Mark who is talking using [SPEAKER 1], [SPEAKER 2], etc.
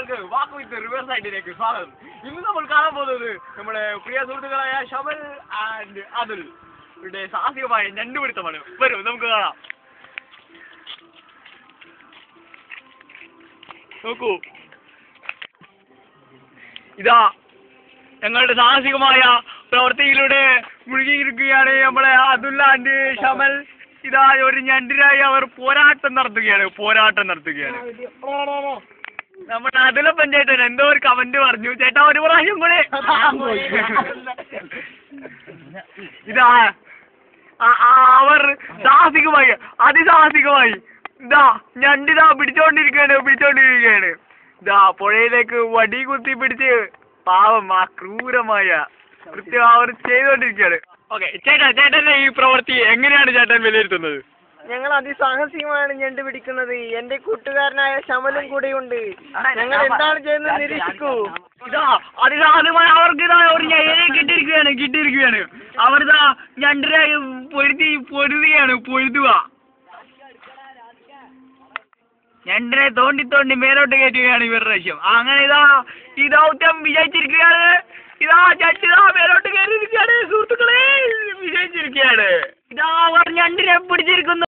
[SPEAKER 1] കൂട്ടുകാർക്ക് വാക്ക് വിത്ത് റിവേഴ്സ് സൈഡിലേക്ക് സ്വാഗതം. ഇന്ന് നമ്മൾ കാണാൻ പോകുന്നത് നമ്മുടെ പ്രിയ സുഹൃത്തുക്കളായ ഷമൽ ആൻഡ് അതുൽ ഇവിടെ സാഹസികമായ ഞണ്ടുപിടുത്തമാണ്. വരും നമുക്ക് കാണാം. നോക്കൂ, ഇതാ ഞങ്ങളുടെ സാഹസികമായ പ്രവൃത്തിയിലൂടെ മുഴുകിയിരിക്കുകയാണ് നമ്മളെ അതുൽ ആൻഡ് ഷമൽ. ഇതാ ഒരു ഞണ്ടിനായി അവർ പോരാട്ടം നടത്തുകയാണ്. നമ്മുടെ അതുലപ്പൻ ചേട്ടൻ എന്തോ ഒരു കമന്റ് പറഞ്ഞു. ചേട്ടാ ഒരു പ്രാവശ്യം കൂടെ. ഇതാ അവർ അതിസാഹസികമായി ഇതാ ഞണ്ടിതാ പിടിച്ചോണ്ടിരിക്കുകയാണ്. ഇതാ പുഴയിലേക്ക് വടി കുത്തി പിടിച്ച് പാവം ആ ക്രൂരമായ കൃത്യം അവർ ചെയ്തുകൊണ്ടിരിക്കുകയാണ്. ഓക്കെ, ചേട്ടന്റെ ഈ പ്രവൃത്തി എങ്ങനെയാണ് ചേട്ടൻ വിലയിരുത്തുന്നത്?
[SPEAKER 2] ഞങ്ങൾ അതിസാഹസികമാണ് ഞണ്ട് പിടിക്കുന്നത്. എന്റെ കൂട്ടുകാരനായ ശമലും കൂടെയുണ്ട്. ഞങ്ങൾ എന്താണ് ചെയ്യുന്നത് നിരീക്ഷിക്കൂ.
[SPEAKER 1] ഇതാ അതിസാഹസികമായ അവർക്ക് ഇതാ ഒരു കിട്ടിയിരിക്കുകയാണ്. അവരിതാ ഞണ്ടിനെ പൊരുതുക. ഞണ്ടിനെ തോണ്ടി മേലോട്ട് കയറ്റുകയാണ് ഇവരുടെ ലക്ഷ്യം. അങ്ങനെ ഈ ദൗത്യം വിജയിച്ചിരിക്കുകയാണ്. ഞണ്ടിതാ മേലോട്ട് കയറിയിരിക്കുകയാണ്. സുഹൃത്തുക്കളെ, വിജയിച്ചിരിക്കുകയാണ്. ഇതാ അവർ ഞണ്ടിനെ പിടിച്ചിരിക്കുന്നു.